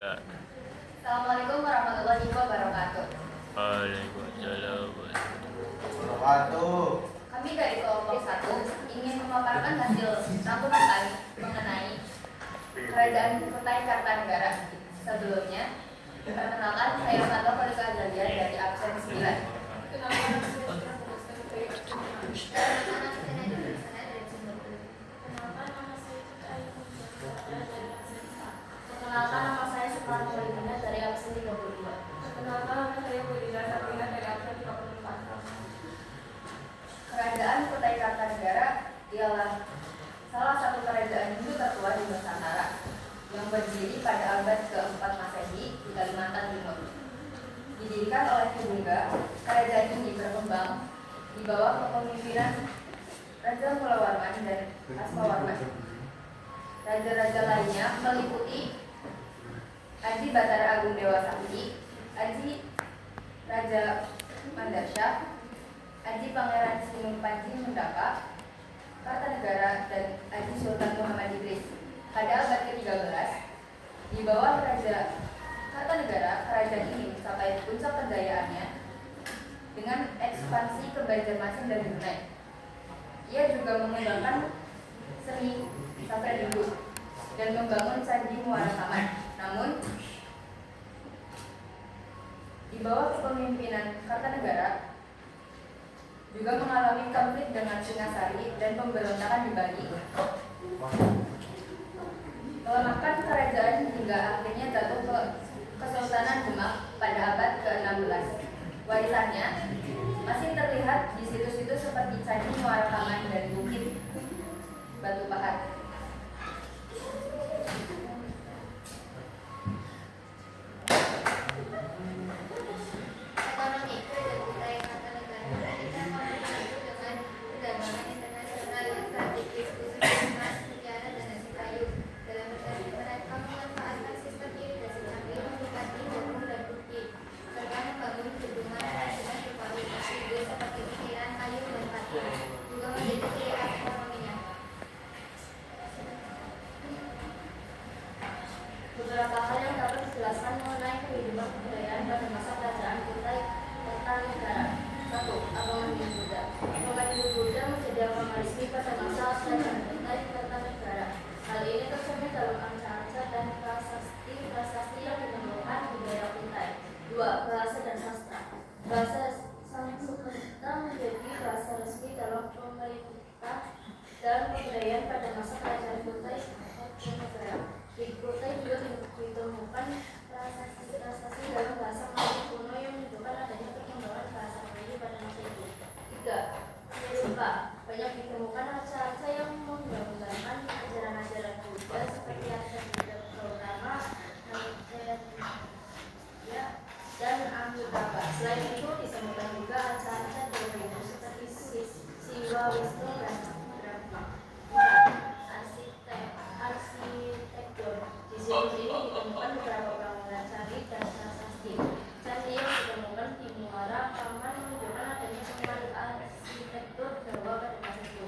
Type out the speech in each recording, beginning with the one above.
Ya. Assalamualaikum warahmatullahi wabarakatuh. Waalaikumsalam. Wabarakatuh. Kami dari kelompok 1 ingin memaparkan hasil rangkuman kami mengenai Kerajaan Kutai Kartanegara. Sebelumnya, perkenalkan saya Fathia Khalika Azaliah dari absen 9. Perkenalkan nama saya Suparno Walidina dari absen 32. Perkenalkan nama saya Budina Sabrina dari absen 44. Kerajaan Kutai Kartanegara ialah salah satu kerajaan Hindu tertua di Nusantara yang berdiri pada abad ke-4 Masehi di Kalimantan Timur. Didirikan oleh Kubungga, kerajaan ini berkembang di bawah kepemimpinan Raja Mulawarman dan Asmawarman. Raja-raja lainnya meliputi Aji Batara Agung Dewa Sakti, Aji Raja Mandasyah, Aji Pangeran Sinung Panji Mendaka, Kartanegara, dan Aji Sultan Muhammad Idris. Pada abad ke-13, di bawah Raja Kartanegara, kerajaan ini mencapai puncak kejayaannya dengan ekspansi ke Banjarmasin dan Brunei. Ia juga mengembangkan seni sastra Hindu dan membangun Candi Muara Taman. Namun, di bawah kepemimpinan Kartanegara juga mengalami konflik dengan Singasari dan pemberontakan di Bali, melemahkan kerajaan hingga akhirnya jatuh ke Kesultanan Demak pada abad ke-16. Warisannya masih terlihat di situs-situs seperti Candi Muara Taman dan Bukit Batu Pahat. Ekonomi Kerajaan Kutai Kartanegara berdasarkan maju dengan perdagangan internasional yang strategis khususnya emas, mutiara, dan nasi kayu. Dalam berdagang mereka memanfaatkan sistem irigasi canggih meliputi jagung dan bukit, serta membangun bendungan kerajinan berkualitas tinggi seperti ukiran, kayu, dan patung. Juga menjadi ciri khas ekonominya. Beberapa hal yang dapat dijelaskan mengenai kehidupan kebudayaan pada masa kerajaan Kutai Kartanegara. 1. Agama Hindu Buddha. Agama Hindu Buddha menjadi agama resmi pada masa kerajaan Kutai Kartanegara. Hal ini tercermin dalam arca-arca dan prasasti yang menemukan budaya Kutai. 2. Bahasa dan sastra. Bahasa Sanskerta menjadi bahasa resmi dalam pemerintah dan kebudayaan pada masa kerajaan Kutai Kartanegara. Di Kutai juga ditemukan prasasti dalam bahasa Melayu kuno yang menunjukkan adanya perkembangan bahasa Melayu pada masa itu. 3. Eropa. Banyak ditemukan arca-arca yang menggambarkan ajaran-ajaran Buddha seperti arca Buddha Gautama, dan Amitabha. Selain itu ditemukan juga arca-arca Dewa Hindu seperti Siwa, Wisnu, dan Brahma. 4. Arsitektur. Di situs ini ditemukan beberapa bangunan candi dan prasasti. Candi yang ditemukan di Muara Taman menunjukkan adanya seniman arsitektur Jawa pada masa itu.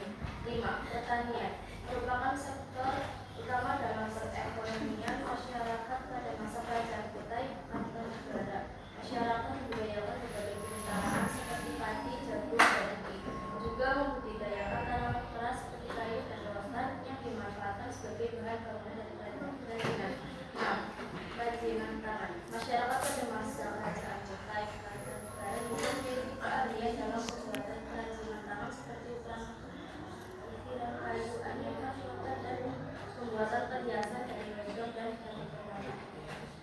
5. Pertanian merupakan sektor utama dalam perekonomian masyarakat pada masa kerajaan Kutai Kartanegara. Masyarakat membudidayakan berbagai jenis tanaman seperti padi, jagung, dan tebu. Juga membudidayakan tanaman keras seperti kayu dan rotan yang dimanfaatkan sebagai bahan bangunan dan kerajinan. 6. Kerajinan tangan. Masyarakat pada masa kerajaan Kutai Kartanegara juga memiliki keahlian dalam pembuatan kerajinan tangan seperti ukiran kayu, aneka rotan, dan pembuatan perhiasan dari logam dan kayu berwarna.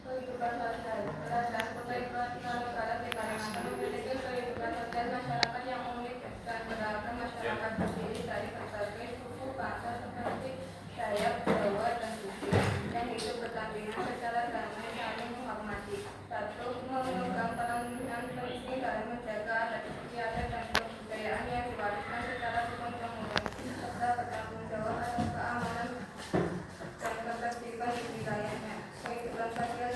Kehidupan sosial Kerajaan Kutai Kartanegara di Kalimantan memiliki kehidupan sosial masyarakat yang unik dan beragam. Masyarakat terdiri dari berbagai suku bangsa seperti Dayak, Jawa, dan Bugis yang hidup berdampingan secara damai saling menghormati. 1. Memegang peran yang penting dalam menjaga adat istiadat dan kebudayaan yang diwariskan secara turun-temurun serta bertanggung jawab atas keamanan dan ketertiban di wilayahnya. Kehidupan sosial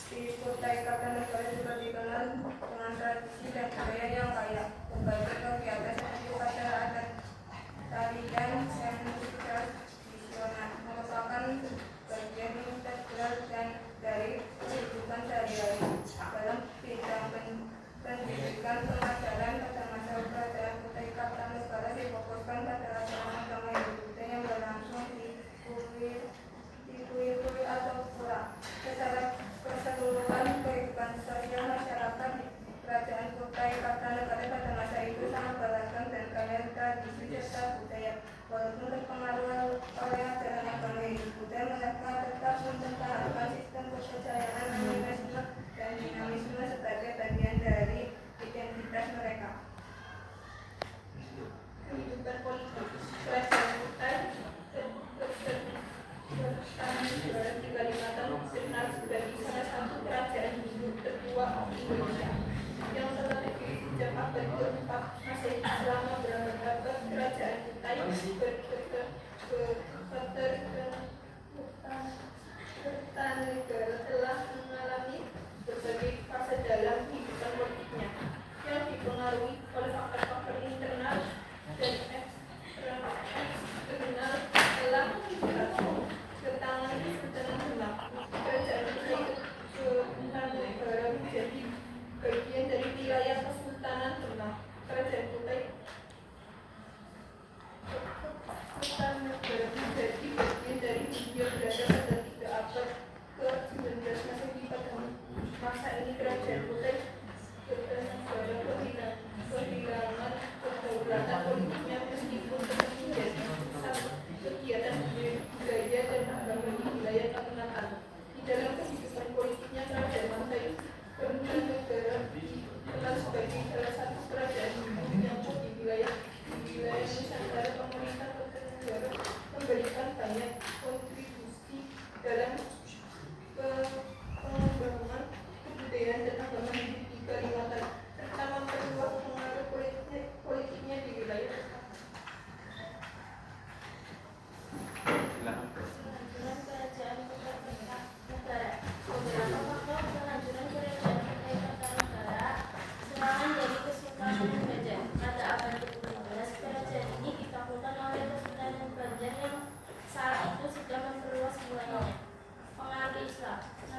di Kutai Kartanegara juga dikenal dengan tradisi dan budaya yang kaya. Berbagai kegiatan seperti upacara adat, tarian, dan musik tradisional merupakan bagian integral dan dari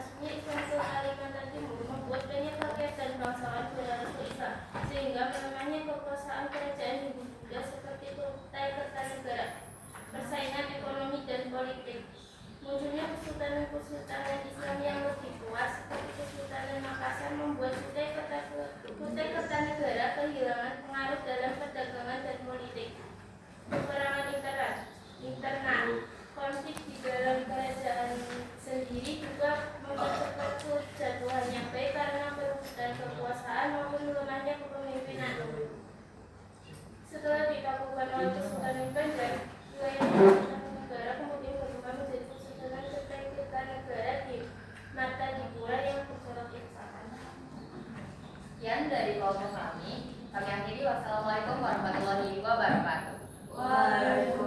masuknya Islam ke Kalimantan Timur membuat banyak rakyat dan bangsawan beralih ke Islam, sehingga melemahnya kekuasaan kerajaan Hindu Buddha seperti Kutai Kertanegara, persaingan ekonomi dan politik. Munculnya kesultanan Islam yang lebih kuat seperti Kesultanan Makassar membuat Kutai Kertanegara kehilangan pengaruh dalam perdagangan dan politik. Peperangan internal, konflik di dalam kerajaan sendiri juga mempercepat kejatuhannya baik karena perebutan kekuasaan maupun lemahnya kepemimpinan. Setelah ditaklukkan oleh Kesultanan Banjar, wilayah Kertanegara kemudian berubah menjadi Kesultanan Kutai Kertanegara di Martapura yang bercorak kerusakan. Sekian dari kelompok kami akhiri. Wassalamualaikum warahmatullahi wabarakatuh. Waalaikumsalam.